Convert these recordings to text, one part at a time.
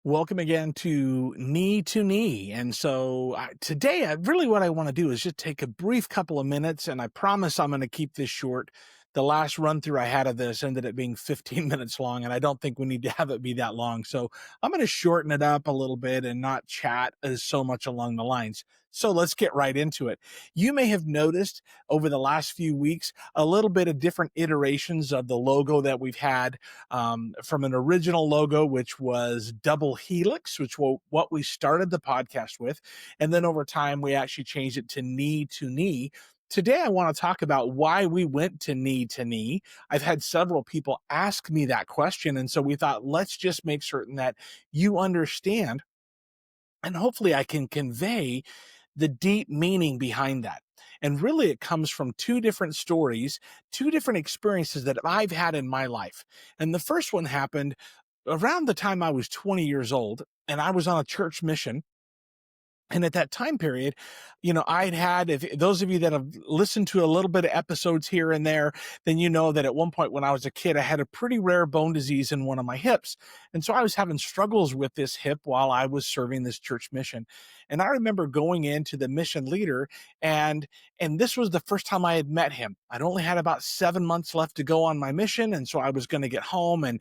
Welcome again to Knee to Knee. And so today, really what I want to do is just take a brief couple of minutes, and I promise I'm going to keep this short. The last run through I had of this ended up being 15 minutes long, and I don't think we need to have it be that long. So I'm going to shorten it up a little bit and not chat as so much along the lines. So let's get right into it. You may have noticed over the last few weeks a little bit of different iterations of the logo that we've had, from an original logo, which was double helix, which was what we started the podcast with. And then over time, we actually changed it to knee to knee. Today, I want to talk about why we went to knee to knee. I've had several people ask me that question. And so we thought, let's just make certain that you understand. And hopefully, I can convey the deep meaning behind that. And really, it comes from two different stories, two different experiences that I've had in my life. And the first one happened around the time I was 20 years old, and I was on a church mission. And at that time period, I'd had, if those of you that have listened to a little bit of episodes here and there, then you know that at one point when I was a kid, I had a pretty rare bone disease in one of my hips. And so I was having struggles with this hip while I was serving this church mission. And I remember going into the mission leader, and this was the first time I had met him. I'd only had about 7 months left to go on my mission. And so I was going to get home and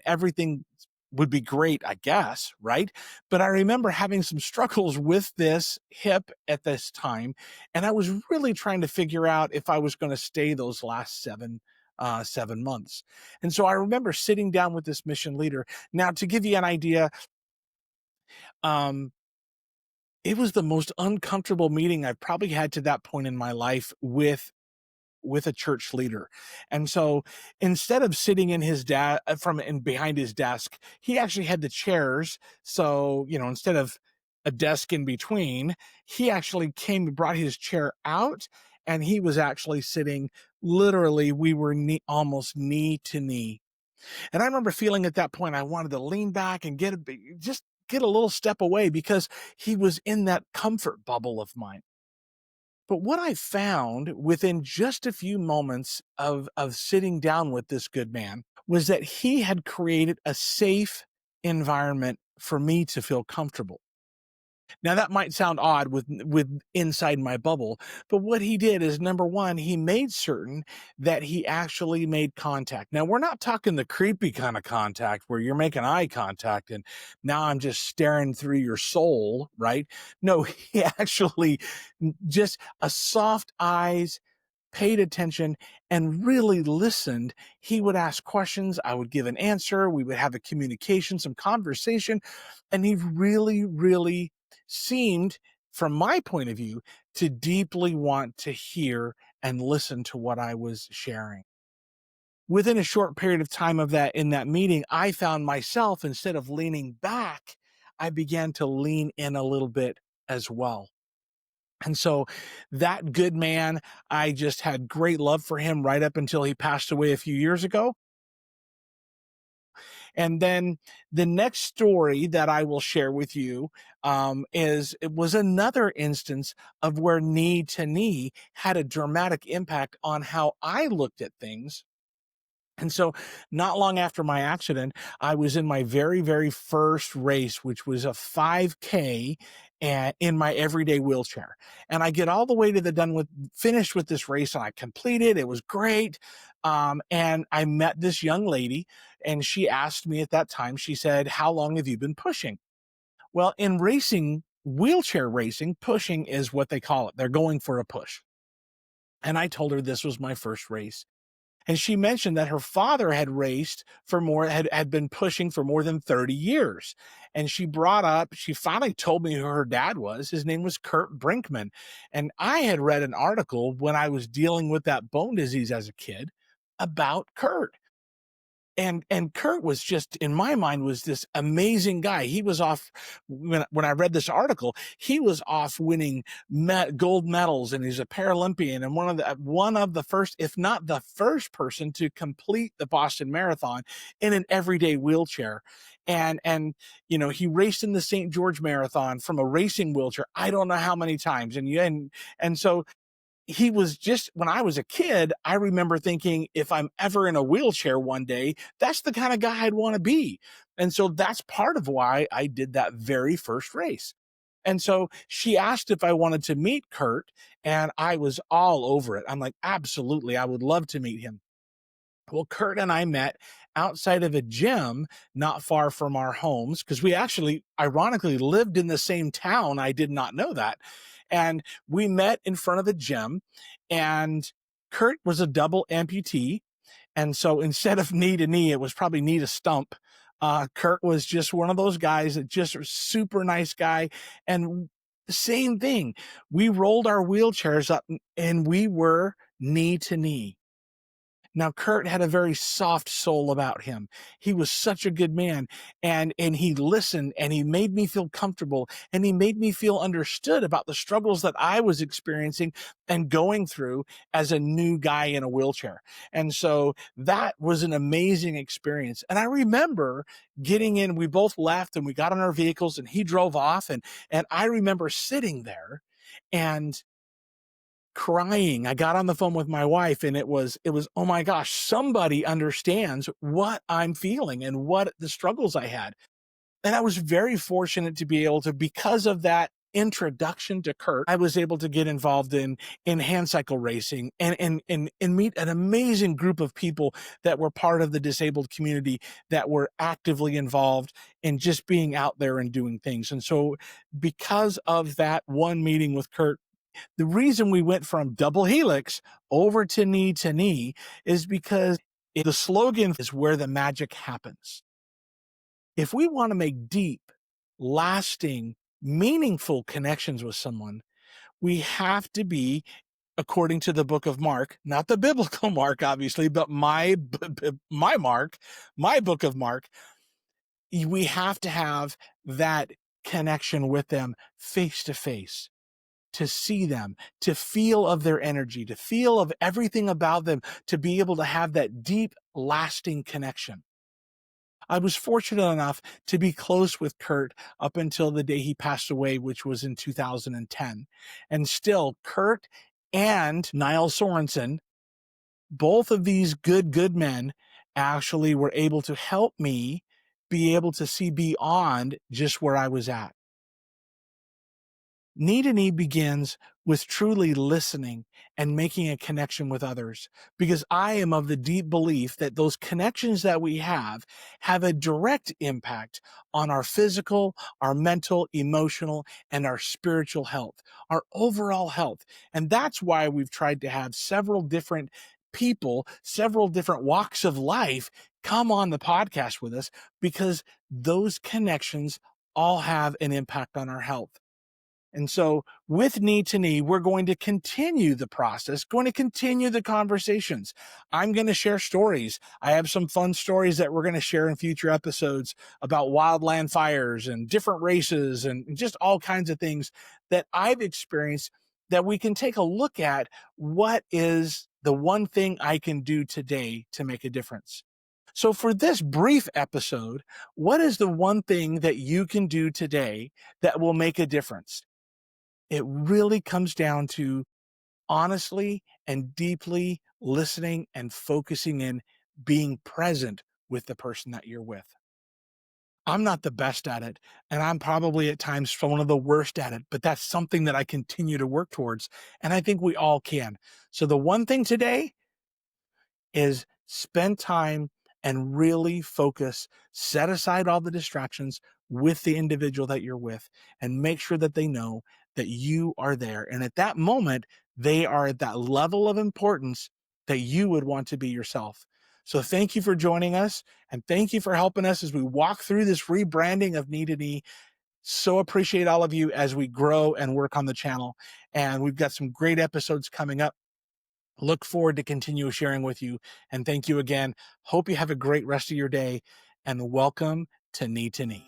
everything would be great, I guess, right? But I remember having some struggles with this hip at this time, and I was really trying to figure out if I was going to stay those last 7 months. And so I remember sitting down with this mission leader. Now, to give you an idea, um, it was the most uncomfortable meeting I've probably had to that point in my life with a church leader. And so instead of sitting in his from in behind his desk, he actually had the chairs. So, instead of a desk in between, he actually came and brought his chair out, and he was actually sitting literally, we were almost knee to knee. And I remember feeling at that point, I wanted to lean back and just get a little step away because he was in that comfort bubble of mine. But what I found within just a few moments of sitting down with this good man was that he had created a safe environment for me to feel comfortable. Now that might sound odd with inside my bubble, but what he did is, number one, he made certain that he actually made contact. Now we're not talking the creepy kind of contact where you're making eye contact and now I'm just staring through your soul, right? No, he actually just a soft eyes, paid attention, and really listened. He would ask questions, I would give an answer, we would have a communication, some conversation, and he really, really seemed, from my point of view, to deeply want to hear and listen to what I was sharing. Within a short period of time of that in that meeting, I found myself, instead of leaning back, I began to lean in a little bit as well. And so that good man, I just had great love for him right up until he passed away a few years ago. And then the next story that I will share with you, it was another instance of where knee to knee had a dramatic impact on how I looked at things. And so not long after my accident, I was in my very, very first race, which was a 5K and in my everyday wheelchair. And I get all the way to finished with this race, and I completed. It was great. And I met this young lady, and she asked me at that time, she said, "How long have you been pushing?" Well, in racing, wheelchair racing, pushing is what they call it. They're going for a push. And I told her this was my first race. And she mentioned that her father had had been pushing for more than 30 years. And she finally told me who her dad was. His name was Kurt Brinkman. And I had read an article when I was dealing with that bone disease as a kid about Kurt. And Kurt was just, in my mind, was this amazing guy. He was off when I read this article, he was off winning gold medals, and he's a Paralympian and one of the first, if not the first person to complete the Boston Marathon in an everyday wheelchair. And he raced in the St. George Marathon from a racing wheelchair. I don't know how many times. And so he was just, when I was a kid, I remember thinking, if I'm ever in a wheelchair one day, that's the kind of guy I'd want to be. And so that's part of why I did that very first race. And so she asked if I wanted to meet Kurt, and I was all over it. I'm like, absolutely, I would love to meet him. Well, Kurt and I met outside of a gym not far from our homes because we actually, ironically, lived in the same town. I did not know that. And we met in front of a gym, and Kurt was a double amputee. And so instead of knee to knee, it was probably knee to stump. Kurt was just one of those guys that just a super nice guy. And the same thing, we rolled our wheelchairs up and we were knee to knee. Now, Kurt had a very soft soul about him. He was such a good man, and he listened, and he made me feel comfortable, and he made me feel understood about the struggles that I was experiencing and going through as a new guy in a wheelchair. And so that was an amazing experience. And I remember getting in, we both left and we got on our vehicles and he drove off, and I remember sitting there and crying. I got on the phone with my wife, and it was, oh my gosh, somebody understands what I'm feeling and what the struggles I had. And I was very fortunate to be able to, because of that introduction to Kurt, I was able to get involved in hand cycle racing and meet an amazing group of people that were part of the disabled community that were actively involved in just being out there and doing things. And so because of that one meeting with Kurt, the reason we went from double helix over to knee is because the slogan is where the magic happens. If we want to make deep, lasting, meaningful connections with someone, we have to be, according to the book of Mark, not the biblical Mark, obviously, but my Mark, my book of Mark, we have to have that connection with them face to face, to see them, to feel of their energy, to feel of everything about them, to be able to have that deep, lasting connection. I was fortunate enough to be close with Kurt up until the day he passed away, which was in 2010. And still, Kurt and Niall Sorensen, both of these good men, actually were able to help me be able to see beyond just where I was at. Knee to knee begins with truly listening and making a connection with others, because I am of the deep belief that those connections that we have a direct impact on our physical, our mental, emotional, and our spiritual health, our overall health. And that's why we've tried to have several different people, several different walks of life come on the podcast with us, because those connections all have an impact on our health. And so with Knee to Knee, we're going to continue the process, going to continue the conversations. I'm going to share stories. I have some fun stories that we're going to share in future episodes about wildland fires and different races and just all kinds of things that I've experienced, that we can take a look at what is the one thing I can do today to make a difference. So for this brief episode, what is the one thing that you can do today that will make a difference? It really comes down to honestly and deeply listening and focusing in, being present with the person that you're with. I'm not the best at it, and I'm probably at times one of the worst at it, but that's something that I continue to work towards, and I think we all can. So the one thing today is spend time and really focus, set aside all the distractions with the individual that you're with, and make sure that they know that you are there. And at that moment, they are at that level of importance that you would want to be yourself. So thank you for joining us, and thank you for helping us as we walk through this rebranding of Knee to Knee. So appreciate all of you as we grow and work on the channel. And we've got some great episodes coming up. Look forward to continue sharing with you. And thank you again. Hope you have a great rest of your day, and welcome to Knee to Knee.